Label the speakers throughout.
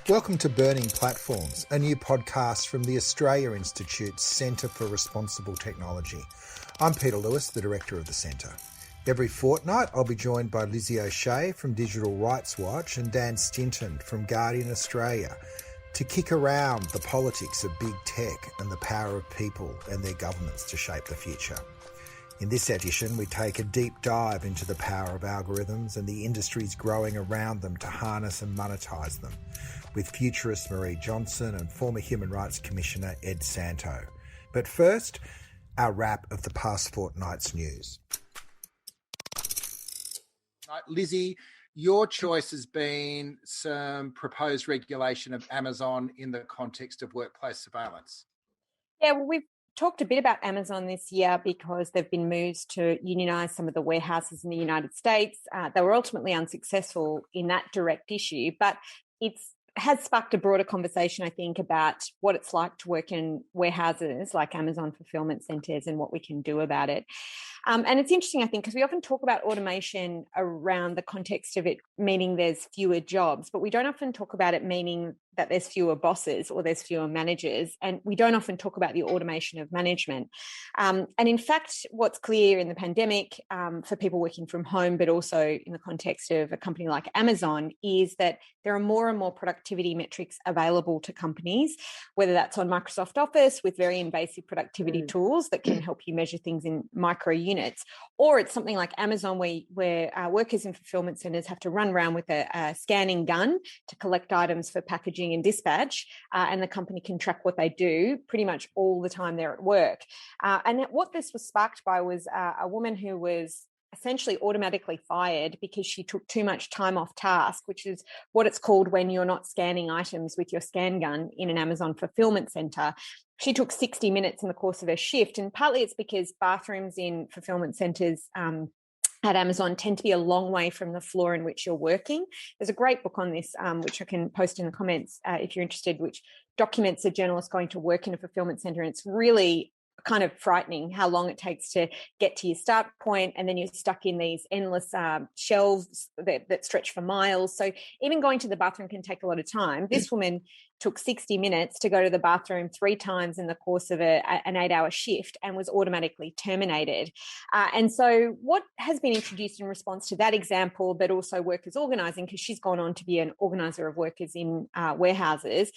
Speaker 1: Welcome to Burning Platforms, a new podcast from the Australia Institute's Centre for Responsible Technology. I'm Peter Lewis, the Director of the Centre. Every fortnight, I'll be joined by Lizzie Shea from Digital Rights Watch and Dan Stinton from Guardian Australia to kick around the politics of big tech and the power of people and their governments to shape the future. In this edition, we take a deep dive into the power of algorithms and the industries growing around them to harness and monetize them, with futurist Marie Johnson and former Human Rights Commissioner Ed Santow. But first, our wrap of the past fortnight's news. Lizzie, your choice has been some proposed regulation of Amazon in the context of workplace surveillance.
Speaker 2: Yeah, well, we've talked a bit about Amazon this year because there have been moves to unionise some of the warehouses in the United States. They were ultimately unsuccessful in that direct issue, but it has sparked a broader conversation, I think, about what it's like to work in warehouses like Amazon fulfillment centres and what we can do about it. And it's interesting, I think, because we often talk about automation around the context of it meaning there's fewer jobs, but we don't often talk about it meaning that there's fewer bosses or there's fewer managers. And we don't often talk about the automation of management. And in fact, what's clear in the pandemic for people working from home, but also in the context of a company like Amazon, is that there are more and more productivity metrics available to companies, whether that's on Microsoft Office with very invasive productivity tools that can help you measure things in micro units, or it's something like Amazon where workers in fulfillment centres have to run around with a scanning gun to collect items for packaging and dispatch, and the company can track what they do pretty much all the time they're at work. And what this was sparked by was a woman who was essentially automatically fired because she took too much time off task, which is what it's called when you're not scanning items with your scan gun in an Amazon fulfillment centre. She took 60 minutes in the course of her shift, and partly it's because bathrooms in fulfillment centres at Amazon tend to be a long way from the floor in which you're working. There's a great book on this, which I can post in the comments if you're interested, which documents a journalist going to work in a fulfillment centre. And it's really kind of frightening how long it takes to get to your start point, and then you're stuck in these endless shelves that stretch for miles. So even going to the bathroom can take a lot of time. This woman took 60 minutes to go to the bathroom 3 times in the course of an 8-hour shift and was automatically terminated. And so what has been introduced in response to that example, but also workers organising, because she's gone on to be an organiser of workers in warehouses,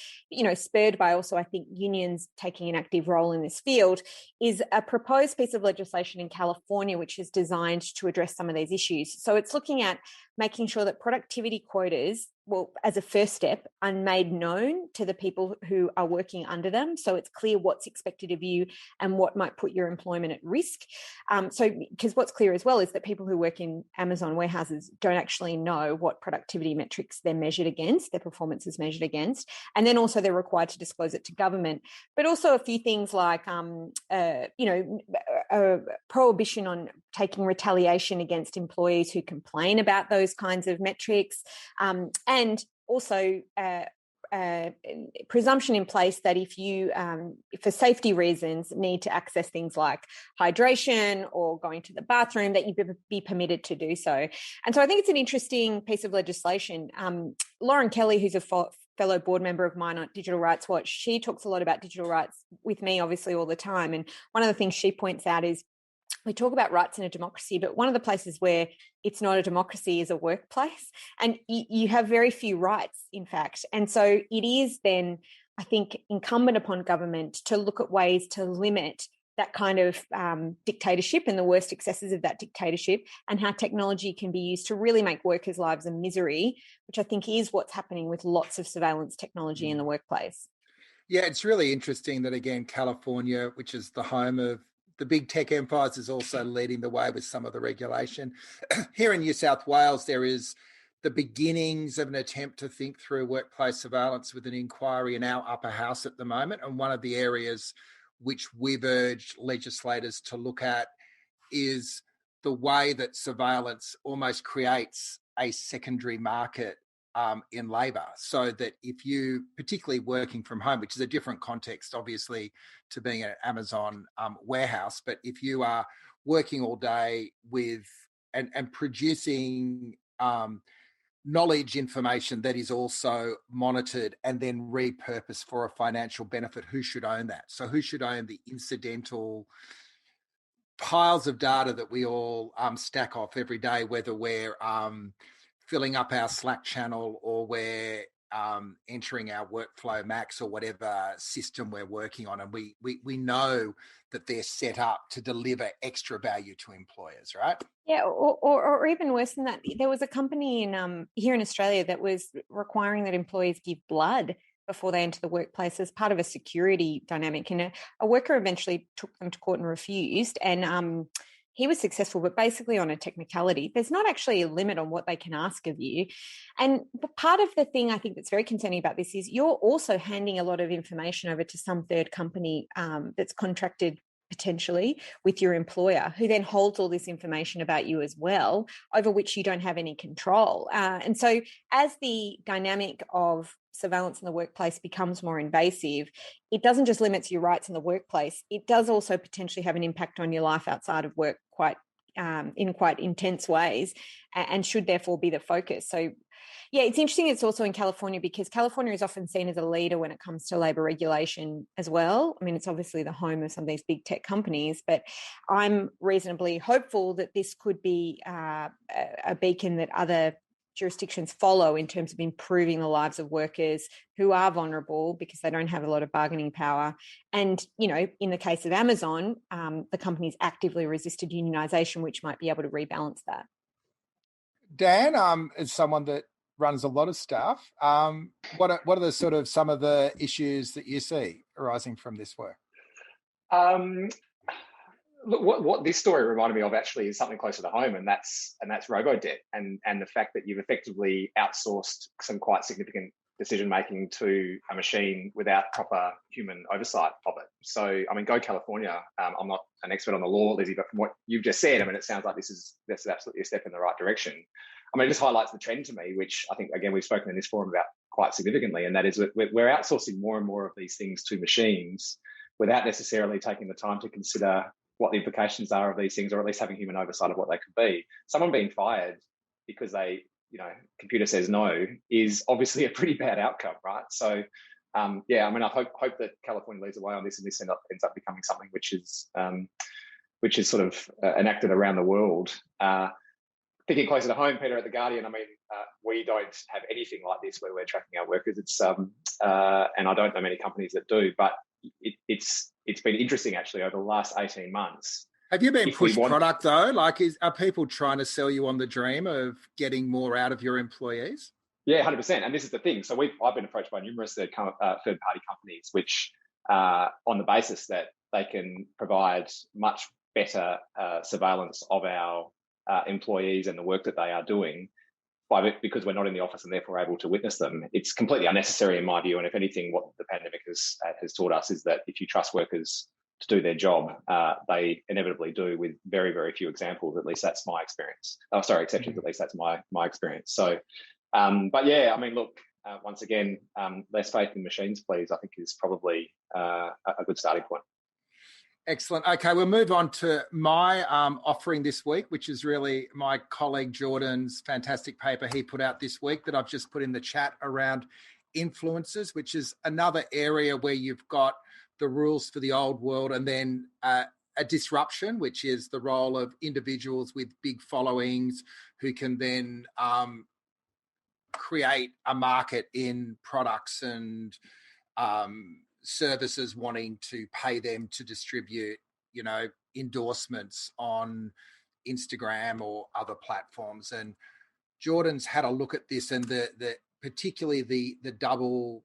Speaker 2: spurred by also, I think, unions taking an active role in this field, is a proposed piece of legislation in California which is designed to address some of these issues. So it's looking at making sure that productivity quotas, well, as a first step, are made known to the people who are working under them. So it's clear what's expected of you and what might put your employment at risk. Because what's clear as well is that people who work in Amazon warehouses don't actually know what productivity metrics they're measured against, their performance is measured against. And then also they're required to disclose it to government. But also a few things like, a prohibition on taking retaliation against employees who complain about those kinds of metrics, and also presumption in place that if you, for safety reasons, need to access things like hydration or going to the bathroom, that you be permitted to do so. And so I think it's an interesting piece of legislation. Lauren Kelly, who's a fellow board member of mine on Digital Rights Watch, she talks a lot about digital rights with me, obviously, all the time. And one of the things she points out is we talk about rights in a democracy, but one of the places where it's not a democracy is a workplace. And you have very few rights, in fact. And so it is then, I think, incumbent upon government to look at ways to limit that kind of dictatorship and the worst excesses of that dictatorship, and how technology can be used to really make workers' lives a misery, which I think is what's happening with lots of surveillance technology in the workplace.
Speaker 1: Yeah, it's really interesting that, again, California, which is the home of the big tech empires, is also leading the way with some of the regulation. Here in New South Wales, there is the beginnings of an attempt to think through workplace surveillance with an inquiry in our upper house at the moment. And one of the areas which we've urged legislators to look at is the way that surveillance almost creates a secondary market in labour, so that if you, particularly working from home, which is a different context, obviously, to being an Amazon warehouse, but if you are working all day with and producing knowledge information that is also monitored and then repurposed for a financial benefit, who should own that? So who should own the incidental piles of data that we all stack off every day, whether we're filling up our Slack channel or we're entering our Workflow Max or whatever system we're working on, and we know that they're set up to deliver extra value to employers, right?
Speaker 2: Yeah, or even worse than that, there was a company in here in Australia that was requiring that employees give blood before they enter the workplace as part of a security dynamic. And a worker eventually took them to court and refused. And he was successful, but basically on a technicality. There's not actually a limit on what they can ask of you. And part of the thing I think that's very concerning about this is you're also handing a lot of information over to some third company that's contracted potentially with your employer, who then holds all this information about you as well, over which you don't have any control. And so as the dynamic of surveillance in the workplace becomes more invasive, it doesn't just limit your rights in the workplace, it does also potentially have an impact on your life outside of work in quite intense ways, and should therefore be the focus. So yeah, it's interesting. It's also in California because California is often seen as a leader when it comes to labour regulation as well. I mean, it's obviously the home of some of these big tech companies, but I'm reasonably hopeful that this could be a beacon that other jurisdictions follow in terms of improving the lives of workers who are vulnerable because they don't have a lot of bargaining power. And, you know, in the case of Amazon, the company's actively resisted unionisation, which might be able to rebalance that.
Speaker 1: Dan, is someone that runs a lot of stuff. What are the sort of some of the issues that you see arising from this work?
Speaker 3: Look, what this story reminded me of actually is something closer to home, and that's robo-debt and the fact that you've effectively outsourced some quite significant decision making to a machine without proper human oversight of it. So, I mean, go California. I'm not an expert on the law, Lizzie, but from what you've just said, I mean, it sounds like this is absolutely a step in the right direction. I mean, it just highlights the trend to me, which I think, again, we've spoken in this forum about quite significantly, and that is that we're outsourcing more and more of these things to machines without necessarily taking the time to consider what the implications are of these things, or at least having human oversight of what they could be. Someone being fired because computer says no is obviously a pretty bad outcome, right? So, yeah, I mean, I hope that California leads the way on this, and this ends up becoming something which is sort of enacted around the world. Thinking closer to home, Peter, at The Guardian, I mean, we don't have anything like this where we're tracking our workers. It's and I don't know many companies that do, but it's been interesting actually over the last 18 months.
Speaker 1: Have you been pushed product though? Like, are people trying to sell you on the dream of getting more out of your employees?
Speaker 3: Yeah, 100%. And this is the thing. So I've been approached by numerous third-party companies, which on the basis that they can provide much better surveillance of our employees and the work that they are doing because we're not in the office and therefore able to witness them. It's completely unnecessary in my view. And if anything, what the pandemic has taught us is that if you trust workers to do their job, they inevitably do, with very, very few examples. At least that's my experience. Exceptions. At least that's my experience. So, but yeah, I mean, look, once again, less faith in machines, please, I think is probably a good starting point.
Speaker 1: Excellent. Okay, we'll move on to my offering this week, which is really my colleague Jordan's fantastic paper he put out this week that I've just put in the chat around influencers, which is another area where you've got the rules for the old world and then a disruption, which is the role of individuals with big followings who can then create a market in products and services wanting to pay them to distribute, endorsements on Instagram or other platforms. And Jordan's had a look at this, and particularly the double.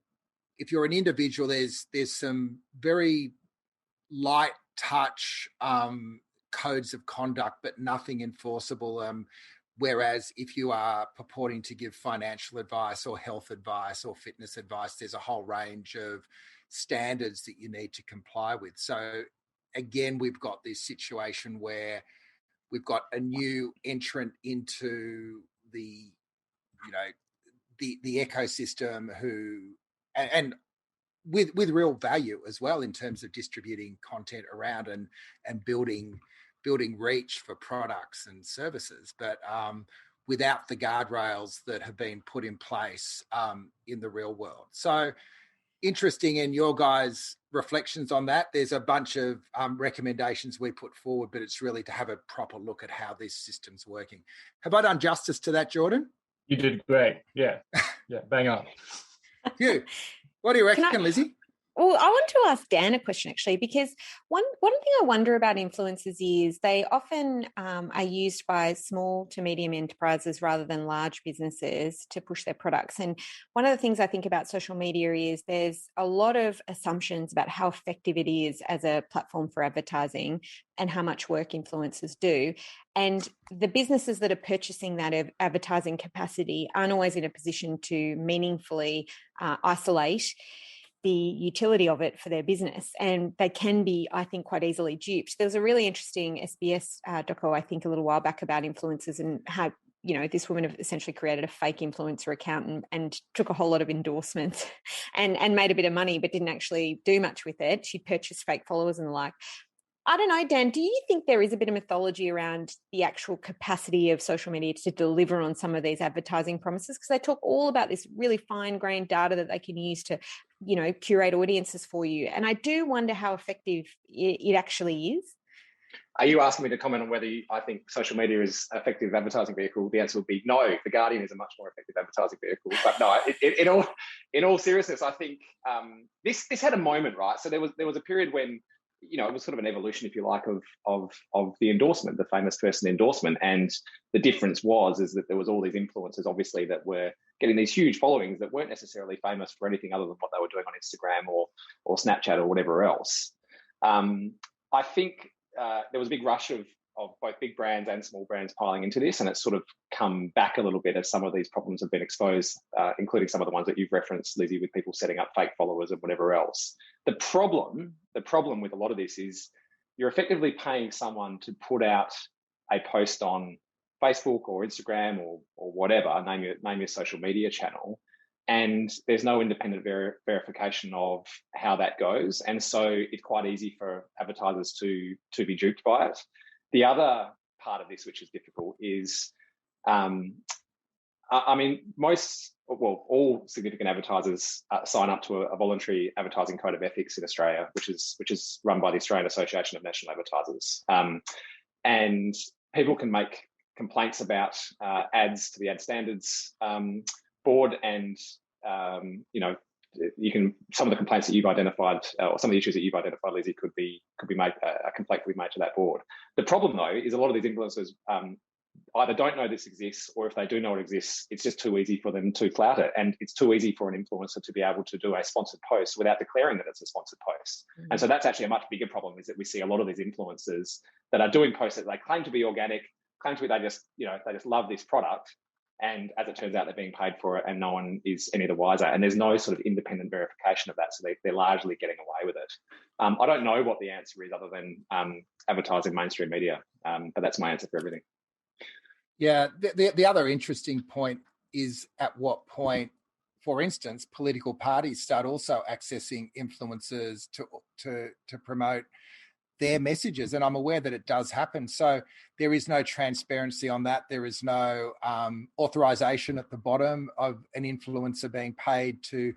Speaker 1: If you're an individual, there's some very light touch codes of conduct, but nothing enforceable. Whereas if you are purporting to give financial advice or health advice or fitness advice, there's a whole range of standards that you need to comply with. So again, we've got this situation where we've got a new entrant into the ecosystem and with real value as well in terms of distributing content around and building reach for products and services. But without the guardrails that have been put in place in the real world. So interesting in your guys' reflections on that. There's a bunch of recommendations we put forward, but it's really to have a proper look at how this system's working. Have I done justice to that, Jordan?
Speaker 4: You did great. Yeah, bang on.
Speaker 1: You. What do you reckon, Lizzie?
Speaker 2: Well, I want to ask Dan a question, actually, because one thing I wonder about influencers is they often are used by small to medium enterprises rather than large businesses to push their products. And one of the things I think about social media is there's a lot of assumptions about how effective it is as a platform for advertising and how much work influencers do. And the businesses that are purchasing that advertising capacity aren't always in a position to meaningfully isolate the utility of it for their business, and they can be, I think, quite easily duped. There was a really interesting SBS doco, I think, a little while back about influencers and how, you know, this woman essentially created a fake influencer account and took a whole lot of endorsements and made a bit of money, but didn't actually do much with it. She purchased fake followers and the like. I don't know, Dan, do you think there is a bit of mythology around the actual capacity of social media to deliver on some of these advertising promises? Because they talk all about this really fine-grained data that they can use to, you know, curate audiences for you. And I do wonder how effective it actually is.
Speaker 3: Are you asking me to comment on whether I think social media is an effective advertising vehicle? The answer would be no. The Guardian is a much more effective advertising vehicle. But no, in all seriousness, I think this had a moment, right? So there was a period when, you know, it was sort of an evolution, if you like, of the endorsement, the famous person endorsement. And the difference is that there was all these influencers, obviously, that were getting these huge followings that weren't necessarily famous for anything other than what they were doing on Instagram or Snapchat or whatever else. I think there was a big rush of both big brands and small brands piling into this, and it's sort of come back a little bit as some of these problems have been exposed, including some of the ones that you've referenced, Lizzie, with people setting up fake followers and whatever else. The problem with a lot of this is you're effectively paying someone to put out a post on Facebook or Instagram or whatever, name your social media channel, and there's no independent verification of how that goes. And so it's quite easy for advertisers to be duped by it. The other part of this, which is difficult, is, all significant advertisers sign up to a voluntary advertising code of ethics in Australia, which is run by the Australian Association of National Advertisers. And people can make complaints about ads to the Ad Standards Board, and some of the complaints that you've identified, or some of the issues that you've identified, Lizzie, could be made, a complaint could be made to that board. The problem, though, is a lot of these influencers either don't know this exists, or if they do know it exists, it's just too easy for them to flout it. And it's too easy for an influencer to be able to do a sponsored post without declaring that it's a sponsored post. Mm-hmm. And so that's actually a much bigger problem, is that we see a lot of these influencers that are doing posts that they claim to be organic, claim to be they just love this product. And as it turns out, they're being paid for it and no one is any the wiser. And there's no sort of independent verification of that. So they're largely getting away with it. I don't know what the answer is other than advertising mainstream media, but that's my answer for everything.
Speaker 1: Yeah, the other interesting point is at what point, for instance, political parties start also accessing influencers to promote their messages. And I'm aware that it does happen. So there is no transparency on that. There is no authorization at the bottom of an influencer being paid to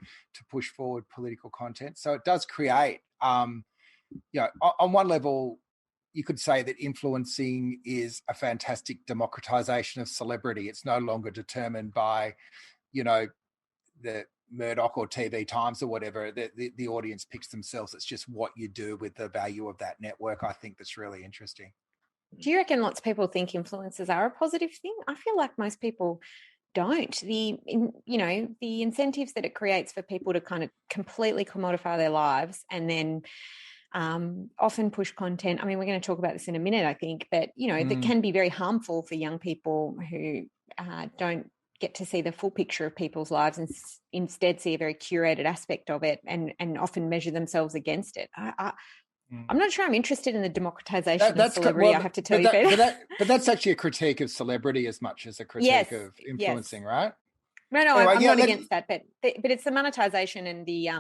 Speaker 1: push forward political content. So it does create, on one level, you could say that influencing is a fantastic democratization of celebrity. It's no longer determined by, the Murdoch or TV Times or whatever. The audience picks themselves. It's just what you do with the value of that network. I think that's really interesting.
Speaker 2: Do you reckon lots of people think influencers are a positive thing? I feel like most people don't. The incentives that it creates for people to kind of completely commodify their lives and then often push content. I mean, we're going to talk about this in a minute, I think, but, that can be very harmful for young people who don't get to see the full picture of people's lives and instead see a very curated aspect of it and often measure themselves against it. I'm not sure I'm interested in the democratization of celebrity, I have to tell you, Peter.
Speaker 1: But that's actually a critique of celebrity as much as a critique of influencing, right?
Speaker 2: No, anyway, I'm not against that, but it's the monetization and the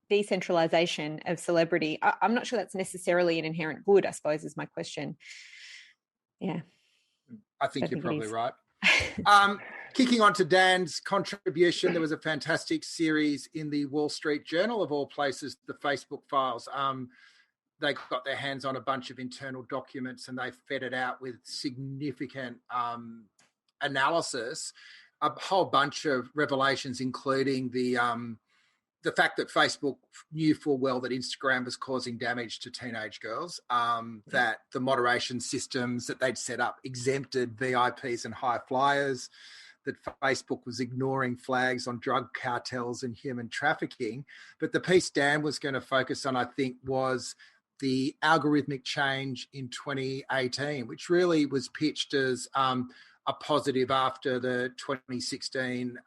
Speaker 2: decentralization of celebrity. I'm not sure that's necessarily an inherent good, I suppose, is my question. Yeah.
Speaker 5: I think you're
Speaker 2: it
Speaker 5: probably
Speaker 2: is.
Speaker 5: right. Kicking on to Dan's contribution, there was a fantastic series in the Wall Street Journal, of all places, the Facebook files. They got their hands on a bunch of internal documents and they fed it out with significant analysis, a whole bunch of revelations, including the fact that Facebook knew full well that Instagram was causing damage to teenage girls, that the moderation systems that they'd set up exempted VIPs and high flyers, that Facebook was ignoring flags on drug cartels and human trafficking. But the piece Dan was going to focus on, I think, was the algorithmic change in 2018, which really was pitched as a positive after the 2016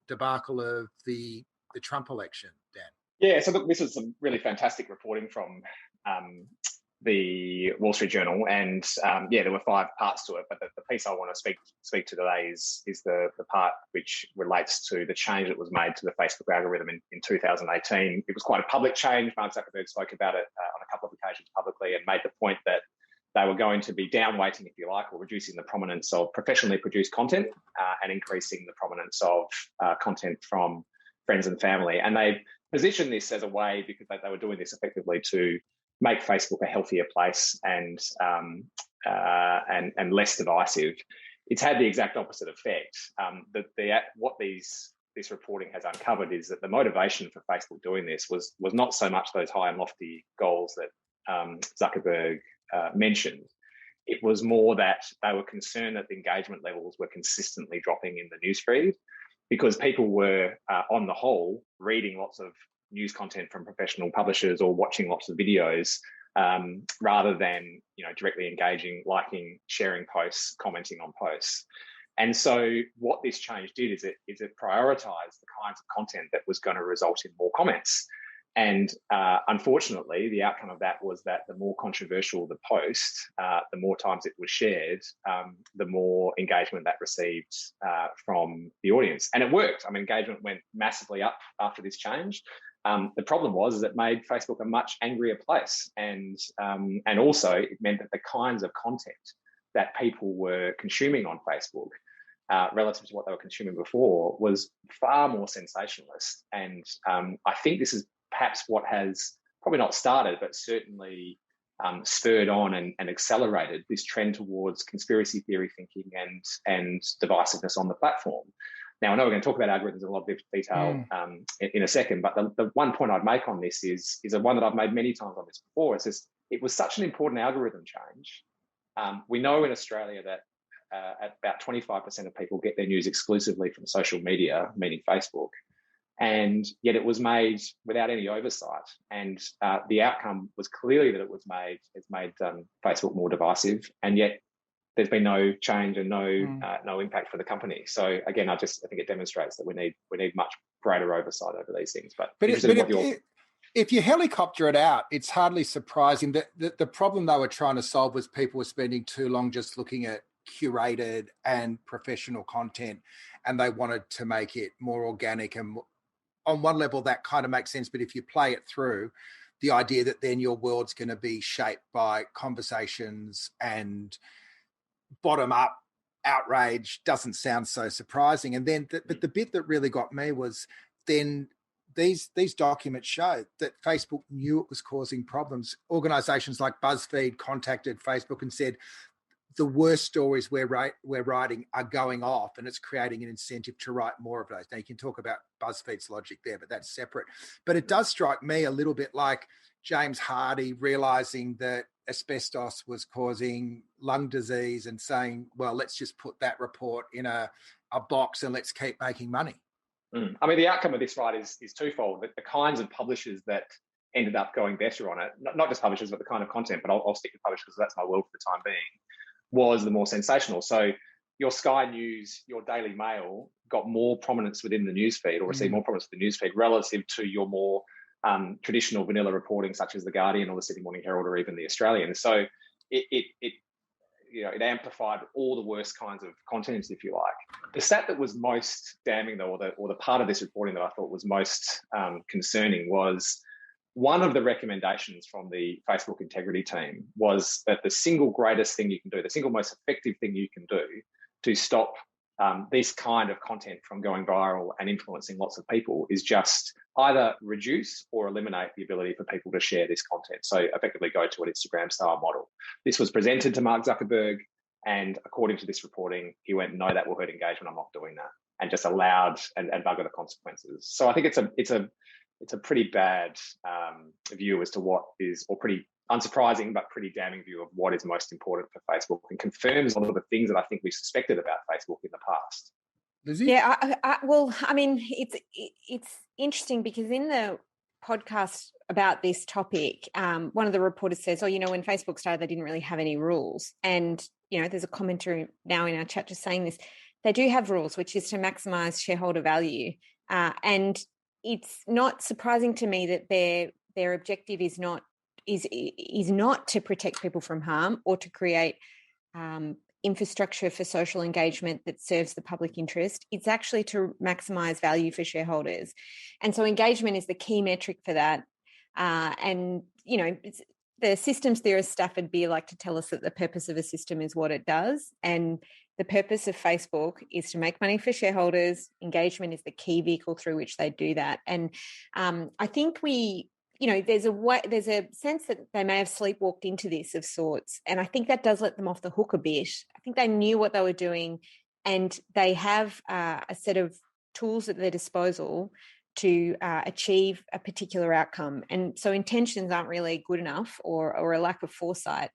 Speaker 5: debacle of the Trump election, Dan.
Speaker 3: Yeah, so look, this is some really fantastic reporting from the Wall Street Journal, and there were 5 parts to it. But the piece I want to speak to today is the part which relates to the change that was made to the Facebook algorithm in 2018. It was quite a public change. Mark Zuckerberg spoke about it on a couple of occasions publicly and made the point that they were going to be downweighting, if you like, or reducing the prominence of professionally produced content and increasing the prominence of content from friends and family. And they positioned this as a way, because they were doing this effectively, to make Facebook a healthier place and less divisive. It's had the exact opposite effect. What this reporting has uncovered is that the motivation for Facebook doing this was not so much those high and lofty goals that Zuckerberg mentioned. It was more that they were concerned that the engagement levels were consistently dropping in the newsfeed, because people were, on the whole, reading lots of news content from professional publishers or watching lots of videos rather than directly engaging, liking, sharing posts, commenting on posts. And so what this change did is it prioritised the kinds of content that was going to result in more comments. And unfortunately, the outcome of that was that the more controversial the post, the more times it was shared, the more engagement that received from the audience. And it worked. I mean, engagement went massively up after this change. The problem was it made Facebook a much angrier place. And also it meant that the kinds of content that people were consuming on Facebook relative to what they were consuming before was far more sensationalist. And I think this is perhaps what has probably not started, but certainly spurred on and accelerated this trend towards conspiracy theory thinking and divisiveness on the platform. Now, I know we're going to talk about algorithms in a lot of detail in a second, but the one point I'd make on this is a one that I've made many times on this before. It's just, it was such an important algorithm change. We know in Australia that about 25% of people get their news exclusively from social media, meaning Facebook. And yet it was made without any oversight. And the outcome was clearly that it's made Facebook more divisive. And yet there's been no change and no impact for the company. So again, I think it demonstrates that we need much greater oversight over these things. But
Speaker 5: if you helicopter it out, it's hardly surprising that the problem they were trying to solve was people were spending too long just looking at curated and professional content, and they wanted to make it more organic. And on one level, that kind of makes sense. But if you play it through, the idea that then your world's going to be shaped by conversations and bottom-up outrage doesn't sound so surprising. And then, but the bit that really got me was then these documents show that Facebook knew it was causing problems. Organisations like BuzzFeed contacted Facebook and said, the worst stories we're writing are going off, and it's creating an incentive to write more of those. Now, you can talk about BuzzFeed's logic there, but that's separate. But it does strike me a little bit like James Hardy realising that asbestos was causing lung disease and saying, well, let's just put that report in a box and let's keep making money.
Speaker 3: I mean, the outcome of this, right, is twofold. The kinds of publishers that ended up going better on it, not just publishers, but the kind of content, but I'll stick with publishers because that's my world for the time being, was the more sensational. So your Sky News, your Daily Mail got more prominence within the newsfeed, or received more prominence in the newsfeed relative to your more traditional vanilla reporting, such as the Guardian or the Sydney Morning Herald or even the Australian. So it amplified all the worst kinds of content, if you like. The stat that was most damning, though, or the part of this reporting that I thought was most concerning was one of the recommendations from the Facebook integrity team was that the single greatest thing you can do, the single most effective thing you can do to stop this kind of content from going viral and influencing lots of people is just either reduce or eliminate the ability for people to share this content. So effectively go to an Instagram style model. This was presented to Mark Zuckerberg, and according to this reporting, he went, no, that will hurt engagement, I'm not doing that, and just allowed and bugger the consequences. So I think it's a pretty bad view as to what is, or pretty unsurprising, but pretty damning view of what is most important for Facebook, and confirms a lot of the things that I think we suspected about Facebook in the past.
Speaker 5: Lizzie?
Speaker 2: Yeah, well, I mean, it's interesting because in the podcast about this topic, one of the reporters says, when Facebook started, they didn't really have any rules. And, there's a commenter now in our chat just saying this. They do have rules, which is to maximize shareholder value. And it's not surprising to me that their objective is not to protect people from harm or to create infrastructure for social engagement that serves the public interest. It's actually to maximize value for shareholders. And so engagement is the key metric for that. The systems theorist Stafford Beer like to tell us that the purpose of a system is what it does. And the purpose of Facebook is to make money for shareholders. Engagement is the key vehicle through which they do that. And I think there's a sense that they may have sleepwalked into this of sorts. And I think that does let them off the hook a bit. I think they knew what they were doing, and they have a set of tools at their disposal to achieve a particular outcome. And so intentions aren't really good enough, or a lack of foresight.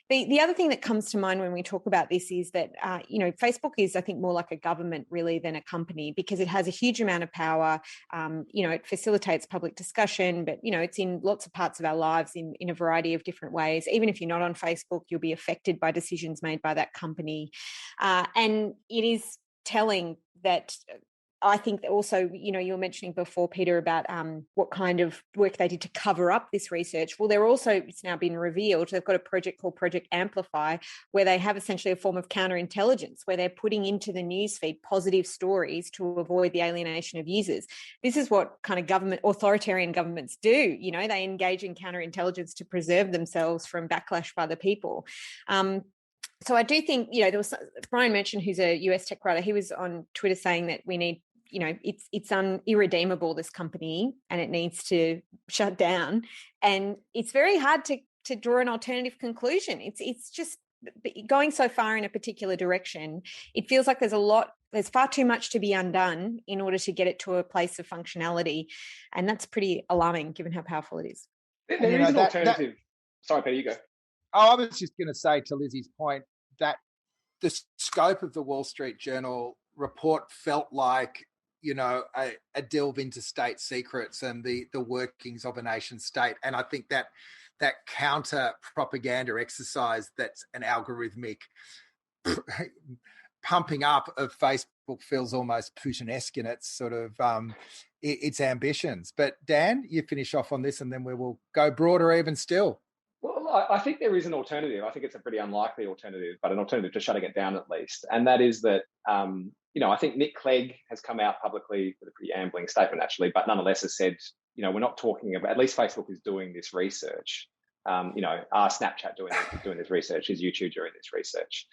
Speaker 2: The other thing that comes to mind when we talk about this is that, Facebook is, I think, more like a government really than a company, because it has a huge amount of power. It facilitates public discussion, but, it's in lots of parts of our lives in a variety of different ways. Even if you're not on Facebook, you'll be affected by decisions made by that company. And it is telling that, I think also, you were mentioning before, Peter, about what kind of work they did to cover up this research. Well, it's now been revealed, they've got a project called Project Amplify, where they have essentially a form of counterintelligence, where they're putting into the newsfeed positive stories to avoid the alienation of users. This is what kind of authoritarian governments do. They engage in counterintelligence to preserve themselves from backlash by the people. So I do think, there was Brian mentioned, who's a US tech writer. He was on Twitter saying that we need, it's irredeemable, this company, and it needs to shut down. And it's very hard to draw an alternative conclusion. It's just going so far in a particular direction. It feels like there's far too much to be undone in order to get it to a place of functionality. And that's pretty alarming given how powerful it is.
Speaker 3: There is an alternative. Sorry, Peter, you go.
Speaker 5: I was just going to say, to Lizzie's point, that the scope of the Wall Street Journal report felt like, a delve into state secrets and the workings of a nation state. And I think that counter propaganda exercise, that's an algorithmic pumping up of Facebook, feels almost Putin-esque in its sort of its ambitions. But Dan, you finish off on this, and then we will go broader even still.
Speaker 3: Well, I think there is an alternative. I think it's a pretty unlikely alternative, but an alternative to shutting it down at least. And that is that, I think Nick Clegg has come out publicly with a pretty ambling statement, actually, but nonetheless has said, we're not talking about, at least Facebook is doing this research. Are Snapchat doing this research? Is YouTube doing this research?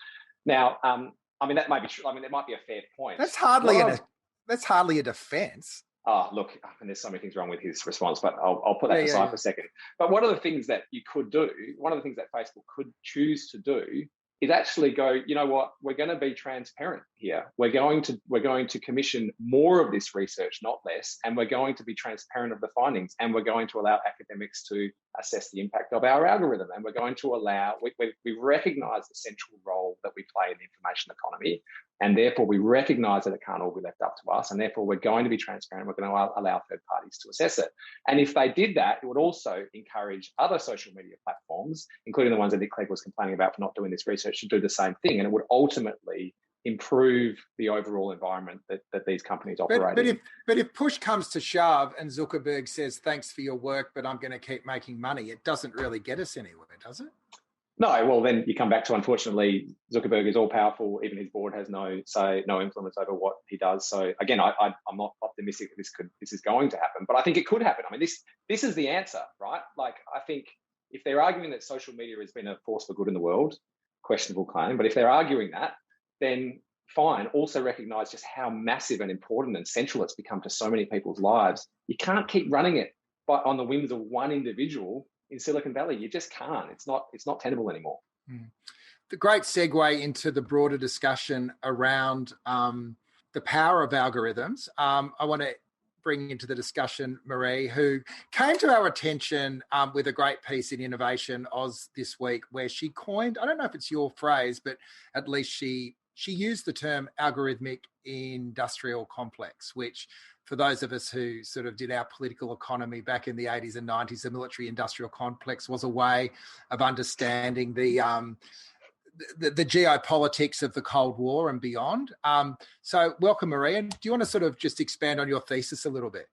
Speaker 3: Now, that might be true. It might be a fair point.
Speaker 5: That's hardly a defense.
Speaker 3: Oh, look, and there's so many things wrong with his response, but I'll put that aside for a second. But one of the things that you could do, one of the things that Facebook could choose to do, is actually go, you know what, we're going to be transparent here. We're going to commission more of this research, not less, and we're going to be transparent of the findings, and we're going to allow academics to assess the impact of our algorithm, and we're going to allow, we recognise the central role that we play in the information economy, and therefore we recognise that it can't all be left up to us, and therefore we're going to be transparent, we're going to allow third parties to assess it. And if they did that, it would also encourage other social media platforms, including the ones that Nick Clegg was complaining about for not doing this research, to do the same thing, and it would ultimately improve the overall environment that these companies operate in.
Speaker 5: But if push comes to shove and Zuckerberg says, thanks for your work, but I'm going to keep making money, it doesn't really get us anywhere, does it?
Speaker 3: No, well, then you come back to, unfortunately, Zuckerberg is all powerful. Even his board has no influence over what he does. So again, I'm not optimistic that this is going to happen, but I think it could happen. I mean, this is the answer, right? Like, I think if they're arguing that social media has been a force for good in the world, questionable claim, but if they're arguing that, then fine. Also recognise just how massive and important and central it's become to so many people's lives. You can't keep running it on the whims of one individual in Silicon Valley. You just can't. It's not tenable anymore.
Speaker 5: The great segue into the broader discussion around the power of algorithms. I want to bring into the discussion Marie, who came to our attention with a great piece in Innovation Oz this week, where she coined, I don't know if it's your phrase, but at least she used the term algorithmic industrial complex, which for those of us who sort of did our political economy back in the 80s and 90s, the military industrial complex was a way of understanding the geopolitics of the Cold War and beyond. So welcome, Maria. Do you want to sort of just expand on your thesis a little bit?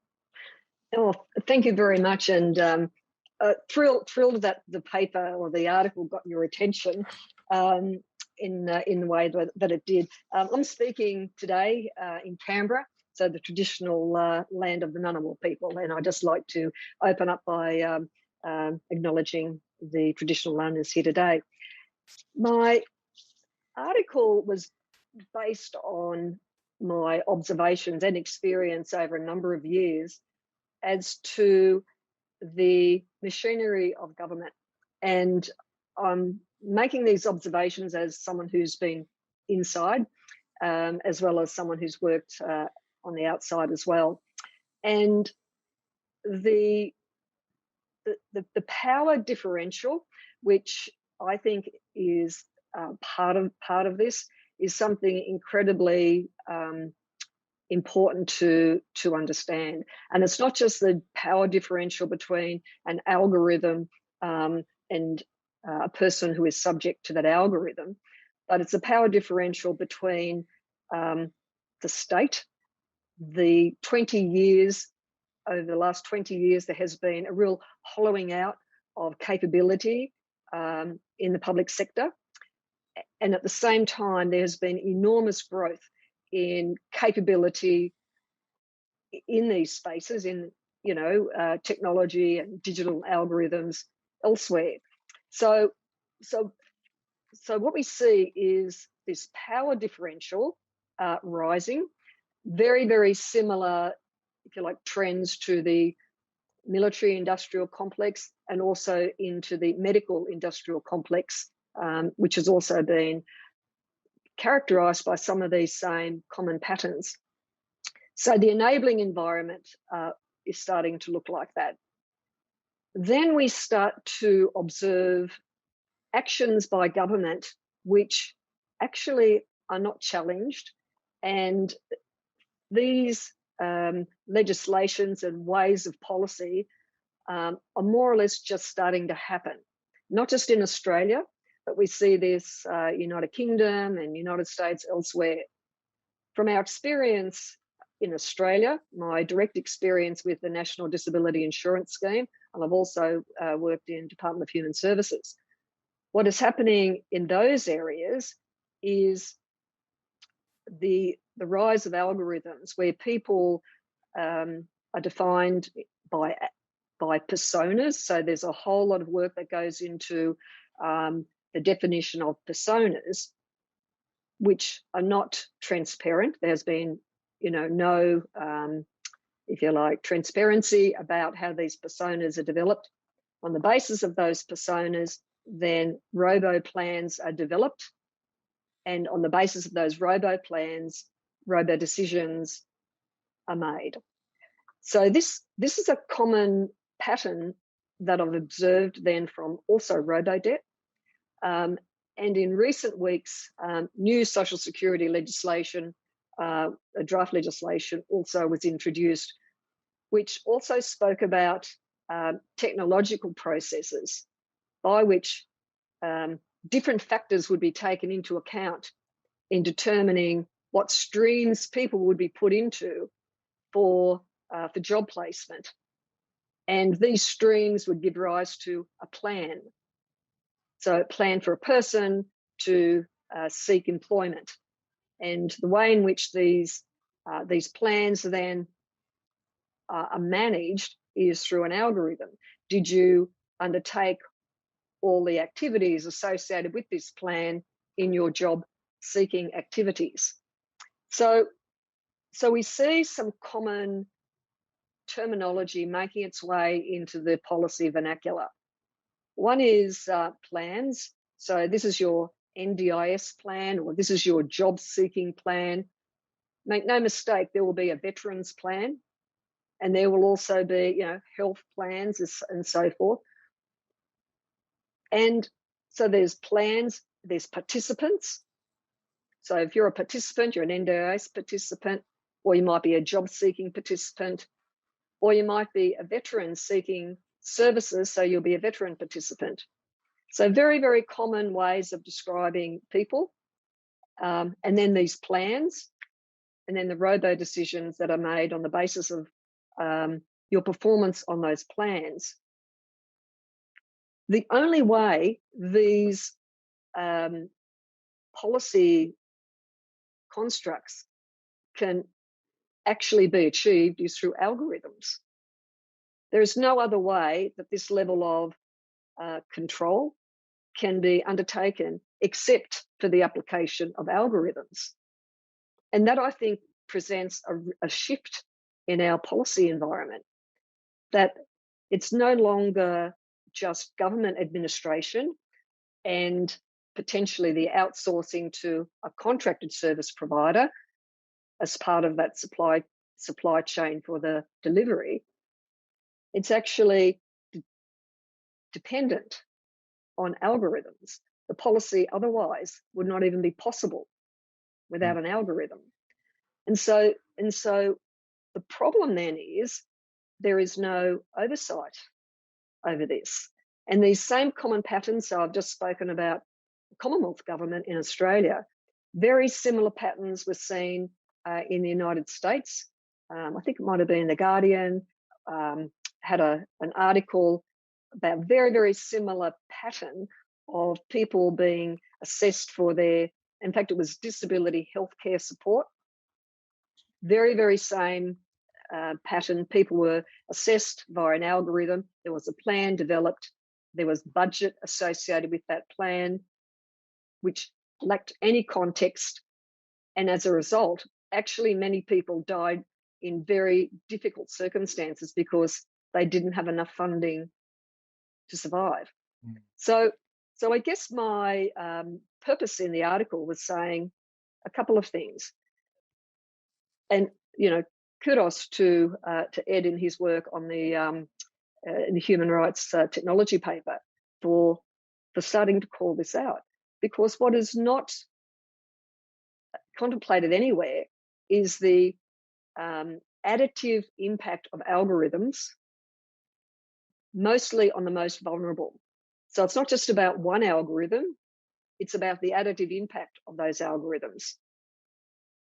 Speaker 6: Oh, thank you very much. And thrilled that the paper or the article got your attention in the way that it did. I'm speaking today in Canberra, so the traditional land of the Ngunnawal people. And I'd just like to open up by acknowledging the traditional owners here today. My article was based on my observations and experience over a number of years as to the machinery of government. And I'm making these observations as someone who's been inside, as well as someone who's worked on the outside as well. And the power differential, which I think is part of this, is something incredibly important to understand. And it's not just the power differential between an algorithm and a person who is subject to that algorithm, but it's a power differential between the state. Over the last 20 years, there has been a real hollowing out of capability in the public sector. And at the same time, there's been enormous growth in capability in these spaces, in technology and digital algorithms elsewhere. So what we see is this power differential rising, very, very similar, if you like, trends to the military industrial complex and also into the medical industrial complex, which has also been characterised by some of these same common patterns. So the enabling environment is starting to look like that. Then we start to observe actions by government which actually are not challenged, and these legislations and ways of policy are more or less just starting to happen, not just in Australia, but we see this United Kingdom and United States elsewhere. From our experience in Australia, my direct experience with the National Disability Insurance Scheme, and I've also worked in Department of Human Services, what is happening in those areas is the rise of algorithms where people are defined by personas. So there's a whole lot of work that goes into the definition of personas, which are not transparent. There's been, no, if you like, transparency about how these personas are developed. On the basis of those personas, then robo-plans are developed. And on the basis of those robo-plans, robo-decisions are made. So this is a common pattern that I've observed then from also robo-debt. And in recent weeks, new social security legislation, a draft legislation also was introduced, which also spoke about technological processes by which different factors would be taken into account in determining what streams people would be put into for job placement. And these streams would give rise to a plan. So plan for a person to seek employment. And the way in which these plans then are managed is through an algorithm. Did you undertake all the activities associated with this plan in your job seeking activities? So we see some common terminology making its way into the policy vernacular. One is plans. So this is your NDIS plan, or this is your job seeking plan. Make no mistake, there will be a veterans plan, and there will also be, health plans and so forth. And so there's plans, there's participants. So if you're a participant, you're an NDIS participant, or you might be a job seeking participant, or you might be a veteran seeking services, so you'll be a veteran participant. So very, very common ways of describing people. And then these plans, and then the robo decisions that are made on the basis of your performance on those plans. The only way these policy constructs can actually be achieved is through algorithms. There is no other way that this level of control can be undertaken except for the application of algorithms. And that, I think, presents a shift in our policy environment, that it's no longer just government administration and potentially the outsourcing to a contracted service provider as part of that supply chain for the delivery. It's actually dependent on algorithms. The policy otherwise would not even be possible without an algorithm. And so the problem then is there is no oversight over this. And these same common patterns, so I've just spoken about the Commonwealth government in Australia, very similar patterns were seen in the United States. I think it might have been The Guardian, had an article about very, very similar pattern of people being assessed for their, in fact, it was disability healthcare support. Very, very same pattern. People were assessed via an algorithm. There was a plan developed. There was budget associated with that plan, which lacked any context. And as a result, actually many people died in very difficult circumstances because they didn't have enough funding to survive. Mm. So I guess my purpose in the article was saying a couple of things. And, kudos to Ed in his work on the human rights technology paper for starting to call this out. Because what is not contemplated anywhere is the additive impact of algorithms, mostly on the most vulnerable. So it's not just about one algorithm, it's about the additive impact of those algorithms.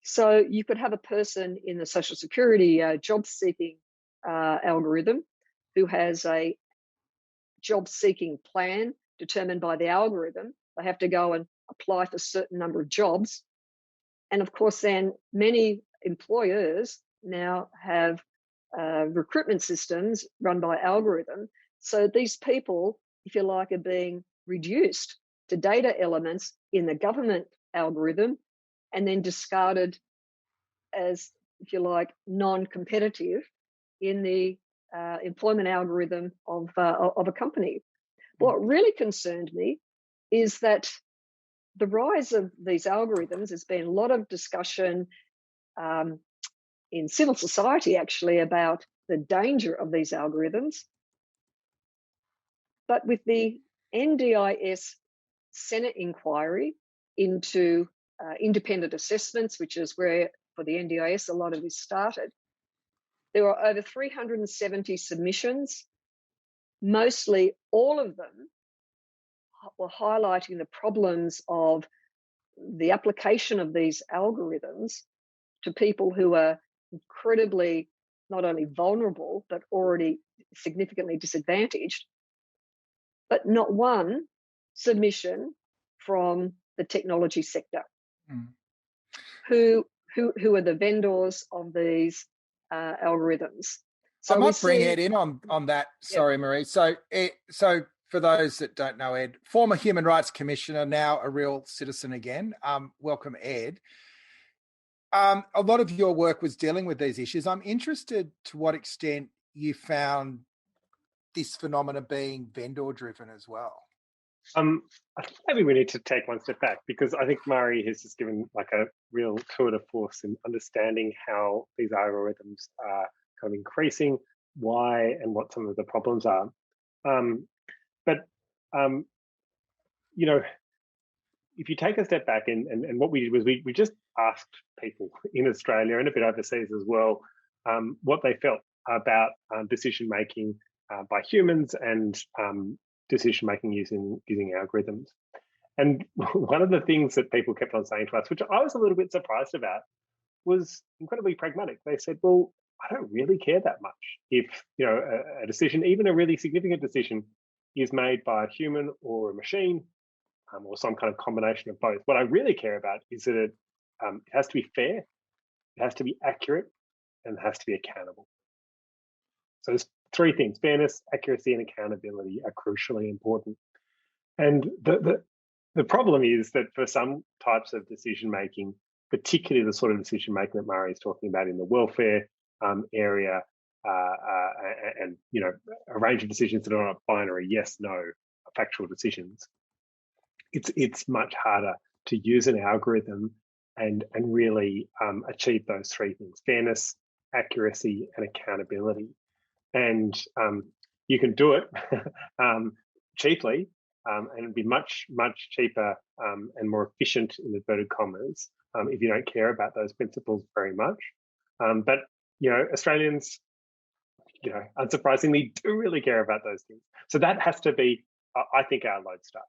Speaker 6: So you could have a person in the Social Security job-seeking algorithm who has a job-seeking plan determined by the algorithm. They have to go and apply for a certain number of jobs. And of course, then many employers now have recruitment systems run by algorithm. So these people, if you like, are being reduced to data elements in the government algorithm and then discarded as, if you like, non-competitive in the employment algorithm of a company. What really concerned me is that the rise of these algorithms, there's been a lot of discussion in civil society actually about the danger of these algorithms. But with the NDIS Senate inquiry into independent assessments, which is where for the NDIS a lot of this started, there were over 370 submissions. Mostly all of them were highlighting the problems of the application of these algorithms to people who are incredibly not only vulnerable, but already significantly disadvantaged. But not one submission from the technology sector. Who are the vendors of these algorithms?
Speaker 5: So I might bring Ed in on that. Sorry, Marie. So for those that don't know Ed, former Human Rights Commissioner, now a real citizen again. Welcome, Ed. A lot of your work was dealing with these issues. I'm interested to what extent you found this phenomenon being vendor-driven as well.
Speaker 7: I think maybe we need to take one step back, because I think Murray has just given like a real tour de force in understanding how these algorithms are kind of increasing, why and what some of the problems are. You know, if you take a step back and what we did was we just asked people in Australia and a bit overseas as well what they felt about decision making by humans and decision making using algorithms. And one of the things that people kept on saying to us, which I was a little bit surprised about, was incredibly pragmatic. They said, well, I don't really care that much if, you know, a decision, even a really significant decision, is made by a human or a machine, or some kind of combination of both. What I really care about is that it has to be fair, it has to be accurate, and it has to be accountable. So there's three things: fairness, accuracy, and accountability are crucially important. And the problem is that for some types of decision making, particularly the sort of decision making that Murray is talking about in the welfare area, and you know, a range of decisions that are not binary yes, no, factual decisions, it's much harder to use an algorithm and really achieve those three things: fairness, accuracy, and accountability. And you can do it cheaply, and it'd be much cheaper and more efficient, in inverted commas, if you don't care about those principles very much. But you know, Australians, you know, unsurprisingly, do really care about those things. So that has to be, I think, our lodestar.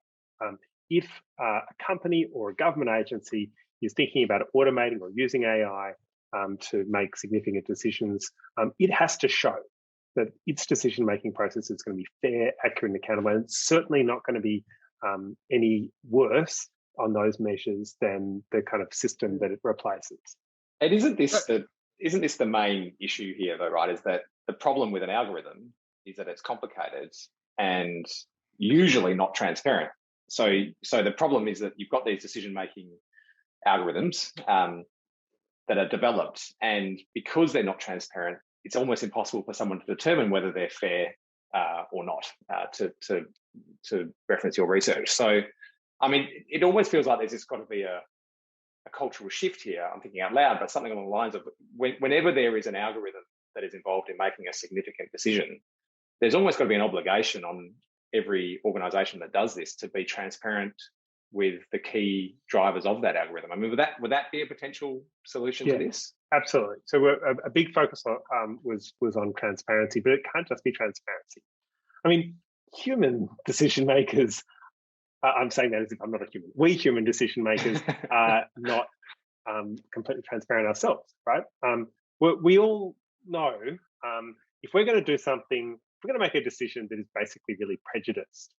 Speaker 7: If a company or a government agency is thinking about automating or using AI to make significant decisions, it has to show that its decision-making process is going to be fair, accurate, and accountable. And it's certainly not going to be any worse on those measures than the kind of system that it replaces.
Speaker 3: And isn't this the main issue here, though, right? Is that the problem with an algorithm is that it's complicated and usually not transparent. So the problem is that you've got these decision-making algorithms that are developed, and because they're not transparent, it's almost impossible for someone to determine whether they're fair or not, to reference your research. So, I mean, it almost feels like there's just got to be a cultural shift here. I'm thinking out loud, but something along the lines of whenever there is an algorithm that is involved in making a significant decision, there's almost got to be an obligation on every organisation that does this to be transparent with the key drivers of that algorithm. I mean, would that be a potential solution to this?
Speaker 7: Absolutely. So a big focus was on transparency, but it can't just be transparency. I mean, human decision makers, I'm saying that as if I'm not a human. We human decision makers are not completely transparent ourselves, right? We all know if we're going to do something, if we're going to make a decision that is basically really prejudiced,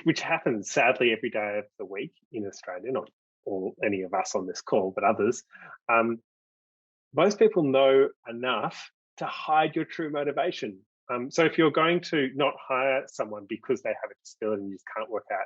Speaker 7: which happens sadly every day of the week in Australia, not any of us on this call, but others, most people know enough to hide your true motivation. So if you're going to not hire someone because they have a disability and you just can't work out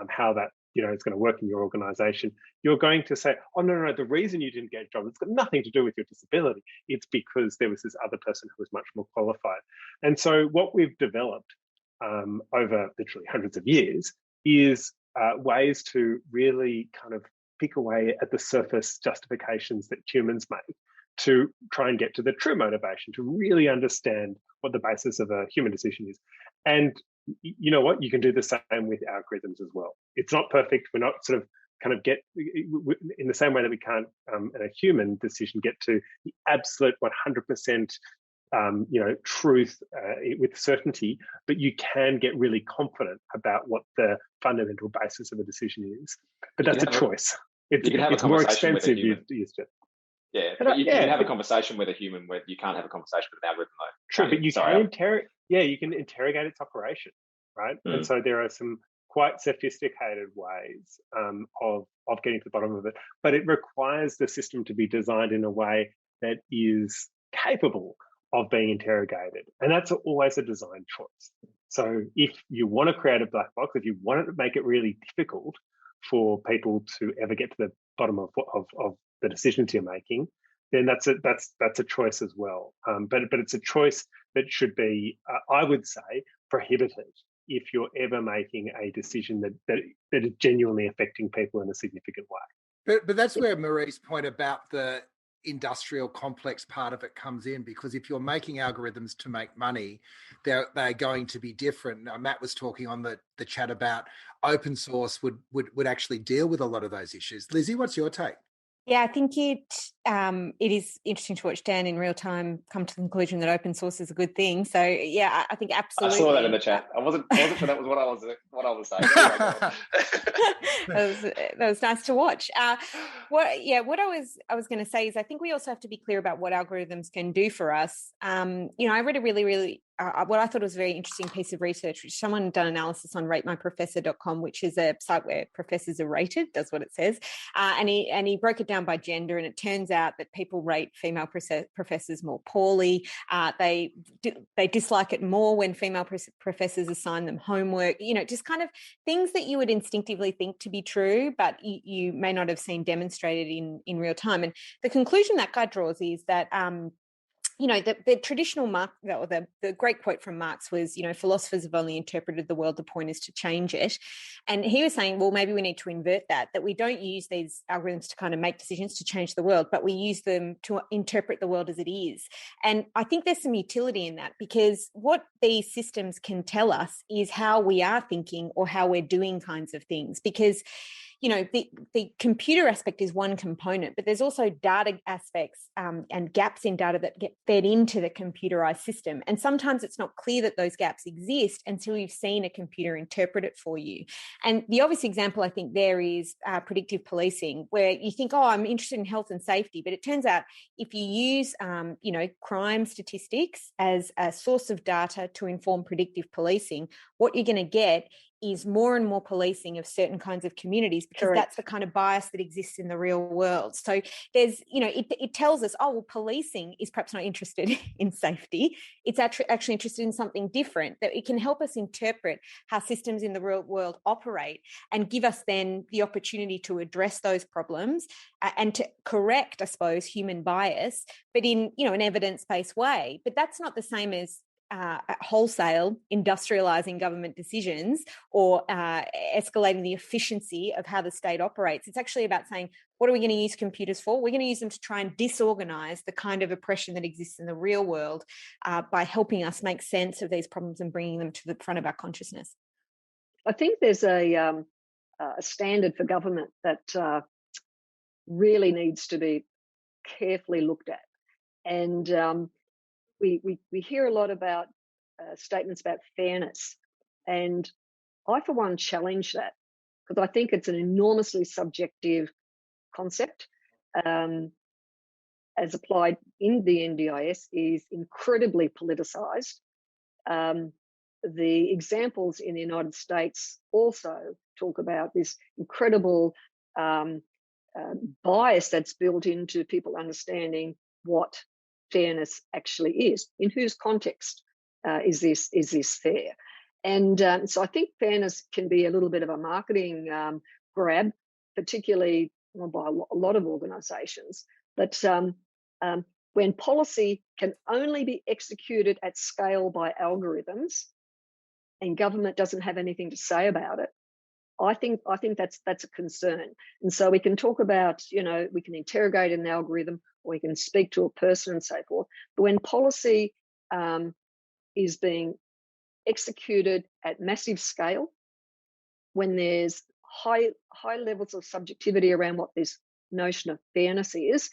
Speaker 7: how that is going to work in your organization, you're going to say, oh, no, the reason you didn't get a job, it's got nothing to do with your disability. It's because there was this other person who was much more qualified. And so what we've developed over literally hundreds of years is ways to really kind of pick away at the surface justifications that humans make to try and get to the true motivation, to really understand what the basis of a human decision is. And you know what? You can do the same with algorithms as well. It's not perfect. We're not sort of kind of get in the same way that we can't in a human decision get to the absolute 100% truth with certainty, but you can get really confident about what the fundamental basis of a decision is. But that's a choice. It's more expensive.
Speaker 3: Yeah, but you can have a conversation with a human where you can't have a conversation with an algorithm, though.
Speaker 7: True, but you can interrogate its operation, right? And so there are some quite sophisticated ways of getting to the bottom of it, but it requires the system to be designed in a way that is capable of being interrogated. And that's always a design choice. So if you want to create a black box, if you want to make it really difficult for people to ever get to the bottom of the decisions you're making, then that's a choice as well. But it's a choice that should be, I would say, prohibited if you're ever making a decision that is genuinely affecting people in a significant way.
Speaker 5: But that's where Marie's point about the industrial complex part of it comes in, because if you're making algorithms to make money, they're going to be different. Now, Matt was talking on the chat about open source would actually deal with a lot of those issues. Lizzie, what's your take?
Speaker 2: Yeah, I think it is interesting to watch Dan in real time come to the conclusion that open source is a good thing. So yeah, I think absolutely.
Speaker 3: I saw that in the chat. I wasn't sure that was what I was saying.
Speaker 2: that was nice to watch. What I was going to say is I think we also have to be clear about what algorithms can do for us. I read a really what I thought was a very interesting piece of research, which someone done analysis on ratemyprofessor.com, which is a site where professors are rated, does what it says. And he broke it down by gender, and it turns out that people rate female professors more poorly. They dislike it more when female professors assign them homework, just kind of things that you would instinctively think to be true, but you may not have seen demonstrated in real time. And the conclusion that guy draws is that the traditional the great quote from Marx was, philosophers have only interpreted the world. The point is to change it. And he was saying, well, maybe we need to invert that we don't use these algorithms to kind of make decisions to change the world, but we use them to interpret the world as it is. And I think there's some utility in that, because what these systems can tell us is how we are thinking or how we're doing kinds of things. Because the computer aspect is one component, but there's also data aspects and gaps in data that get fed into the computerized system. And sometimes it's not clear that those gaps exist until you've seen a computer interpret it for you. And the obvious example, I think, there is predictive policing, where you think, oh, I'm interested in health and safety. But it turns out if you use, crime statistics as a source of data to inform predictive policing, what you're going to get is more and more policing of certain kinds of communities, because that's the kind of bias that exists in the real world. So there's, it tells us, oh, well, policing is perhaps not interested in safety. It's actually interested in something different, that it can help us interpret how systems in the real world operate and give us then the opportunity to address those problems and to correct, I suppose, human bias, but in, an evidence-based way. But that's not the same as wholesale industrializing government decisions or escalating the efficiency of how the state operates. It's actually about saying, what are we going to use computers for? We're going to use them to try and disorganize the kind of oppression that exists in the real world by helping us make sense of these problems and bringing them to the front of our consciousness.
Speaker 6: I think there's a standard for government that really needs to be carefully looked at. And we hear a lot about statements about fairness, and I, for one, challenge that, because I think it's an enormously subjective concept. As applied in the NDIS, is incredibly politicized. The examples in the United States also talk about this incredible bias that's built into people understanding what fairness actually is. In whose context is this fair? And so I think fairness can be a little bit of a marketing grab, particularly by a lot of organisations. But when policy can only be executed at scale by algorithms, and government doesn't have anything to say about it, I think that's a concern. And so we can talk about, we can interrogate an algorithm, or we can speak to a person and so forth. But when policy is being executed at massive scale, when there's high levels of subjectivity around what this notion of fairness is,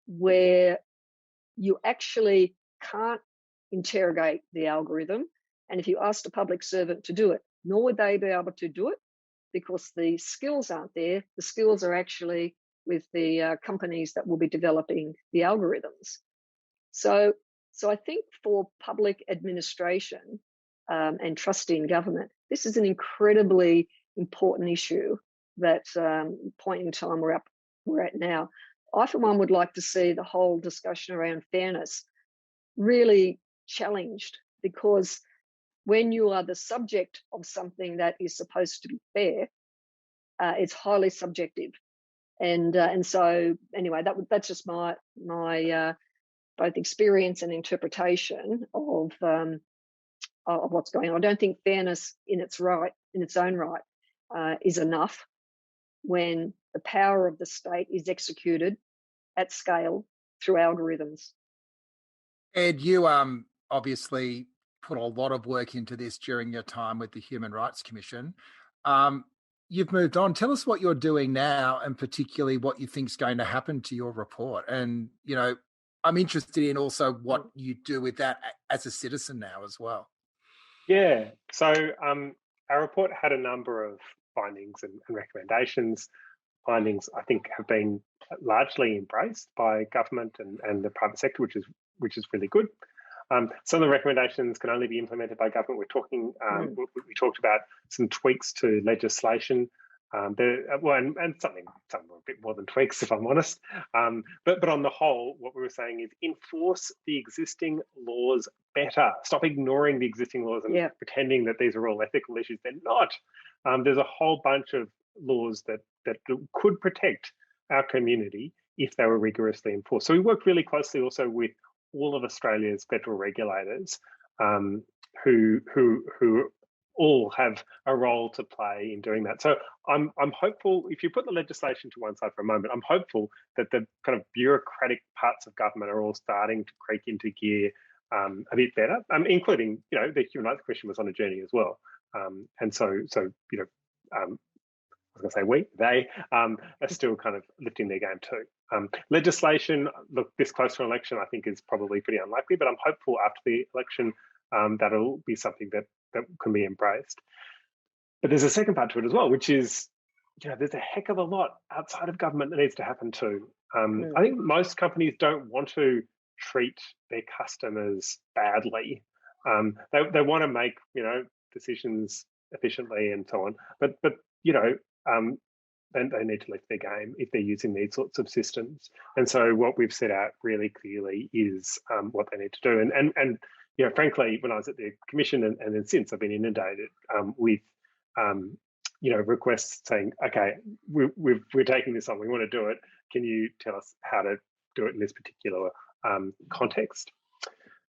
Speaker 6: where you actually can't interrogate the algorithm, and if you asked a public servant to do it, nor would they be able to do it because the skills aren't there. The skills are actually with the companies that will be developing the algorithms. So I think for public administration and trust in government, this is an incredibly important issue that point in time we're at now. I, for one, would like to see the whole discussion around fairness really challenged, because when you are the subject of something that is supposed to be fair, it's highly subjective. And so anyway, that's just my both experience and interpretation of what's going on. I don't think fairness in its own right is enough when the power of the state is executed at scale through algorithms.
Speaker 5: Ed, you obviously put a lot of work into this during your time with the Human Rights Commission. You've moved on. Tell us what you're doing now, and particularly what you think is going to happen to your report. And, you know, I'm interested in also what you do with that as a citizen now as well.
Speaker 7: Yeah. So our report had a number of findings and recommendations. Findings, I think, have been largely embraced by government and the private sector, which is really good. Some of the recommendations can only be implemented by government. We're talking. We talked about some tweaks to legislation. And some a bit more than tweaks, if I'm honest. But on the whole, what we were saying is enforce the existing laws better. Stop ignoring the existing laws and pretending that these are all ethical issues. They're not. There's a whole bunch of laws that could protect our community if they were rigorously enforced. So we worked really closely also with all of Australia's federal regulators, who all have a role to play in doing that. So I'm hopeful, if you put the legislation to one side for a moment, I'm hopeful that the kind of bureaucratic parts of government are all starting to creak into gear a bit better, including, you know, the Human Rights Commission was on a journey as well. And so you know, I was going to say they are still kind of lifting their game too. Legislation, look, this close to an election, I think is probably pretty unlikely, but I'm hopeful after the election that'll be something that can be embraced. But there's a second part to it as well, which is, you know, there's a heck of a lot outside of government that needs to happen too. I think most companies don't want to treat their customers badly. They want to make, you know, decisions efficiently and so on. But you know, they need to lift their game if they're using these sorts of systems. And so what we've set out really clearly is what they need to do. And you know, frankly, when I was at the Commission and then since, I've been inundated with you know, requests saying, okay, we're taking this on, we want to do it. Can you tell us how to do it in this particular context?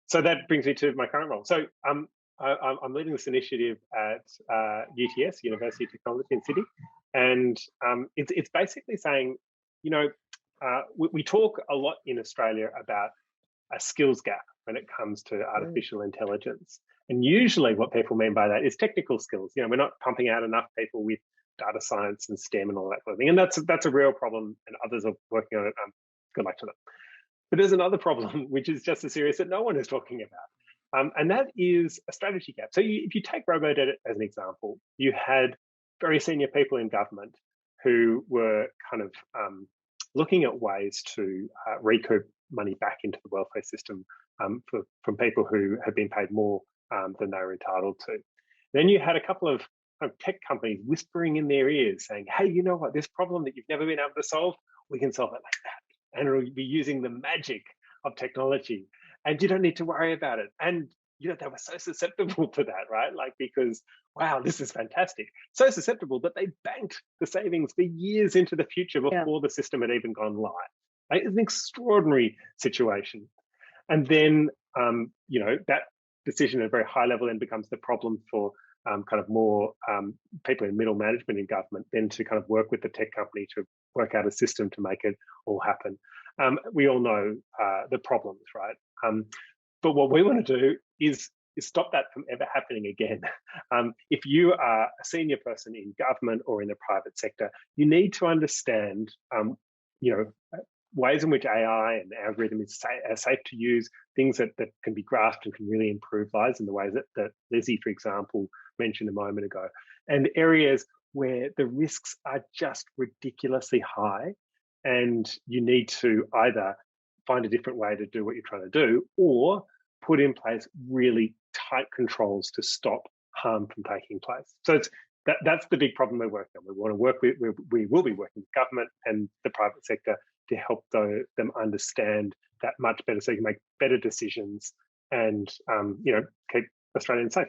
Speaker 7: So that brings me to my current role. So I'm leading this initiative at UTS, University of Technology in Sydney. And it's basically saying, you know, we talk a lot in Australia about a skills gap when it comes to artificial intelligence. And usually what people mean by that is technical skills. You know, we're not pumping out enough people with data science and STEM and all that kind of thing. And that's a real problem, and others are working on it. Good luck to them. But there's another problem, which is just as serious, that no one is talking about. And that is a strategy gap. So if you take robo-debt as an example, you had very senior people in government who were kind of looking at ways to recoup money back into the welfare system from people who had been paid more than they were entitled to. Then you had a couple of tech companies whispering in their ears saying, hey, you know what, this problem that you've never been able to solve, we can solve it like that. And it'll be using the magic of technology. And you don't need to worry about it. And you know, they were so susceptible to that, right? Like, because, wow, this is fantastic. So susceptible that they banked the savings for years into the future before the system had even gone live. Like, it's an extraordinary situation. And then, you know, that decision at a very high level then becomes the problem for kind of more people in middle management in government, then to kind of work with the tech company to work out a system to make it all happen. We all know the problems, right? But what we want to do is stop that from ever happening again. If you are a senior person in government or in the private sector, you need to understand, you know, ways in which AI and algorithm is safe to use, things that can be grasped and can really improve lives in the ways that Lizzie, for example, mentioned a moment ago, and areas where the risks are just ridiculously high, and you need to either find a different way to do what you're trying to do, or put in place really tight controls to stop harm from taking place. So that's the big problem we're working on. We want to work with, we will be working with government and the private sector to help them understand that much better, so you can make better decisions and keep Australians safe.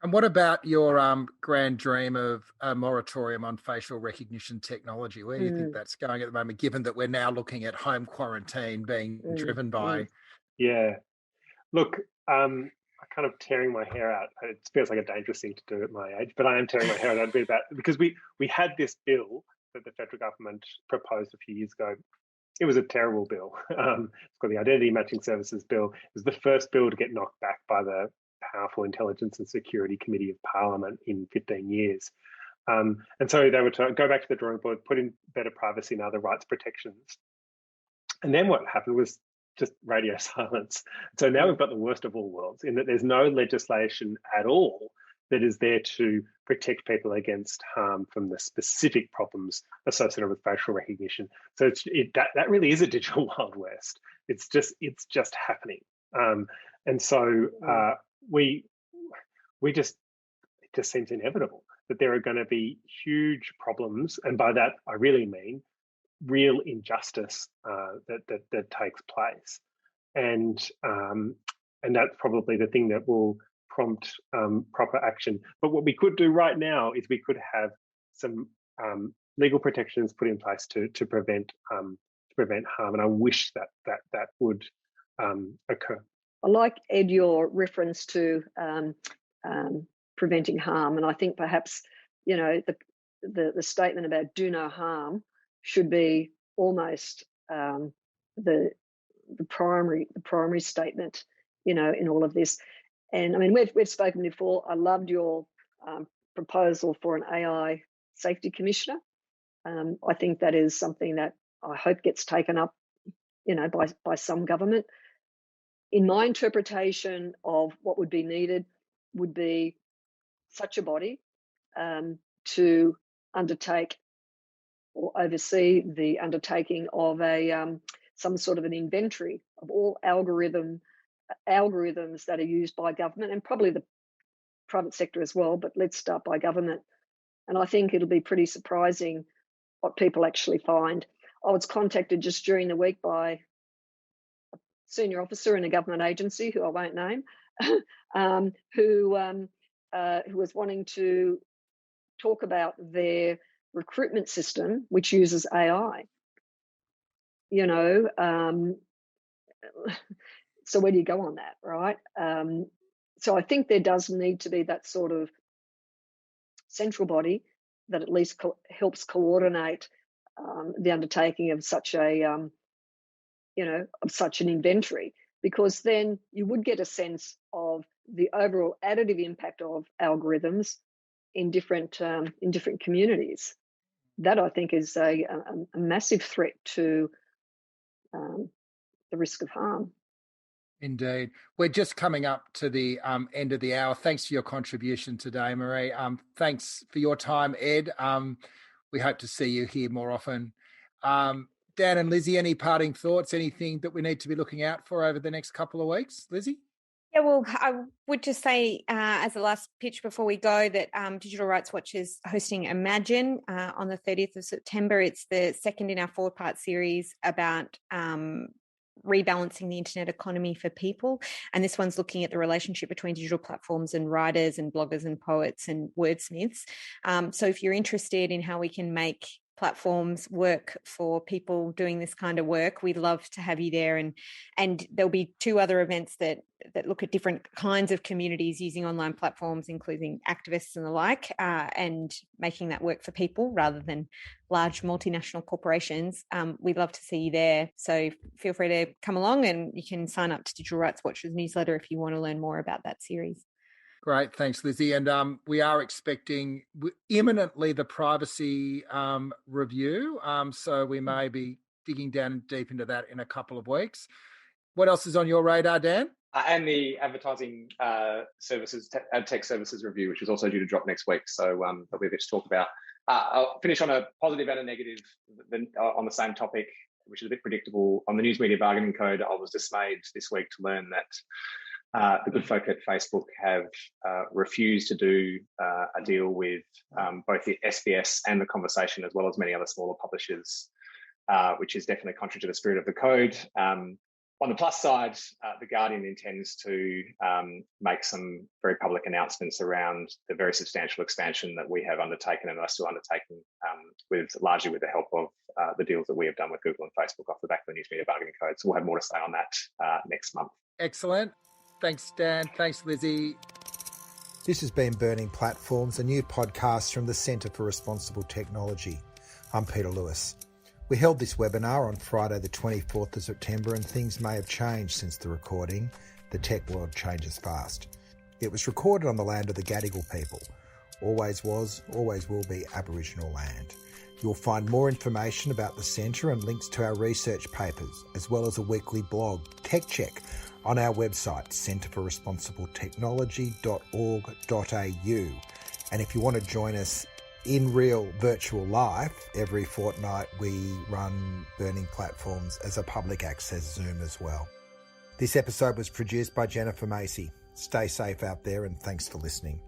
Speaker 5: And what about your grand dream of a moratorium on facial recognition technology? Where do you think that's going at the moment, given that we're now looking at home quarantine being driven by?
Speaker 7: Yeah. Look, I'm kind of tearing my hair out. It feels like a dangerous thing to do at my age, but I am tearing my hair out a bit about it because we had this bill that the federal government proposed a few years ago. It was a terrible bill. It's called the Identity Matching Services Bill. It was the first bill to get knocked back by the powerful Intelligence and Security Committee of Parliament in 15 years. And so they were to go back to the drawing board, put in better privacy and other rights protections. And then what happened was just radio silence. So now we've got the worst of all worlds in that there's no legislation at all that is there to protect people against harm from the specific problems associated with facial recognition. So that really is a digital Wild West. It's just happening. And so it just seems inevitable that there are going to be huge problems, and by that I really mean real injustice that takes place, and that's probably the thing that will prompt proper action. But what we could do right now is we could have some legal protections put in place to prevent harm, and I wish that would occur.
Speaker 6: I like, Ed, your reference to preventing harm, and I think perhaps the statement about do no harm should be almost the primary statement, in all of this. And I mean, we've spoken before. I loved your proposal for an AI safety commissioner. I think that is something that I hope gets taken up, by some government. In my interpretation of what would be needed would be such a body to undertake or oversee the undertaking of some sort of an inventory of all algorithms that are used by government and probably the private sector as well, but let's start by government. And I think it'll be pretty surprising what people actually find. I was contacted just during the week by a senior officer in a government agency who I won't name, who was wanting to talk about their recruitment system, which uses AI. So where do you go on that, right? So I think there does need to be that sort of central body that at least helps coordinate the undertaking of such an inventory, because then you would get a sense of the overall additive impact of algorithms in different communities. That I think is a massive threat to the risk of harm.
Speaker 5: Indeed. We're just coming up to the end of the hour. Thanks for your contribution today, Marie. Thanks for your time, Ed. We hope to see you here more often. Dan and Lizzie, any parting thoughts, anything that we need to be looking out for over the next couple of weeks? Lizzie?
Speaker 2: Yeah, well, I would just say as a last pitch before we go that Digital Rights Watch is hosting Imagine on the 30th of September. It's the second in our 4-part series about rebalancing the internet economy for people. And this one's looking at the relationship between digital platforms and writers and bloggers and poets and wordsmiths. So if you're interested in how we can make platforms work for people doing this kind of work, we'd love to have you there. And there'll be 2 other events that look at different kinds of communities using online platforms, including activists and the like, and making that work for people rather than large multinational corporations. We'd love to see you there. So feel free to come along, and you can sign up to Digital Rights Watch's newsletter if you want to learn more about that series.
Speaker 5: Great. Thanks, Lizzie. And we are expecting imminently the privacy review. So we may be digging down deep into that in a couple of weeks. What else is on your radar, Dan?
Speaker 3: And the advertising services, ad tech services review, which is also due to drop next week. So there'll be a bit to talk about. I'll finish on a positive and a negative on the same topic, which is a bit predictable. On the News Media Bargaining Code, I was dismayed this week to learn that The good folk at Facebook have refused to do a deal with both the SBS and The Conversation, as well as many other smaller publishers, which is definitely contrary to the spirit of the code. On the plus side, The Guardian intends to make some very public announcements around the very substantial expansion that we have undertaken and are still undertaking, largely with the help of the deals that we have done with Google and Facebook off the back of the News Media Bargaining Code. So we'll have more to say on that next month.
Speaker 5: Excellent. Thanks, Dan. Thanks, Lizzie.
Speaker 1: This has been Burning Platforms, a new podcast from the Centre for Responsible Technology. I'm Peter Lewis. We held this webinar on Friday the 24th of September, and things may have changed since the recording. The tech world changes fast. It was recorded on the land of the Gadigal people. Always was, always will be Aboriginal land. You'll find more information about the Centre and links to our research papers, as well as a weekly blog, Tech Check, on our website, centreforresponsibletechnology.org.au. And if you want to join us in real virtual life, every fortnight we run Burning Platforms as a public access Zoom as well. This episode was produced by Jennifer Macy. Stay safe out there and thanks for listening.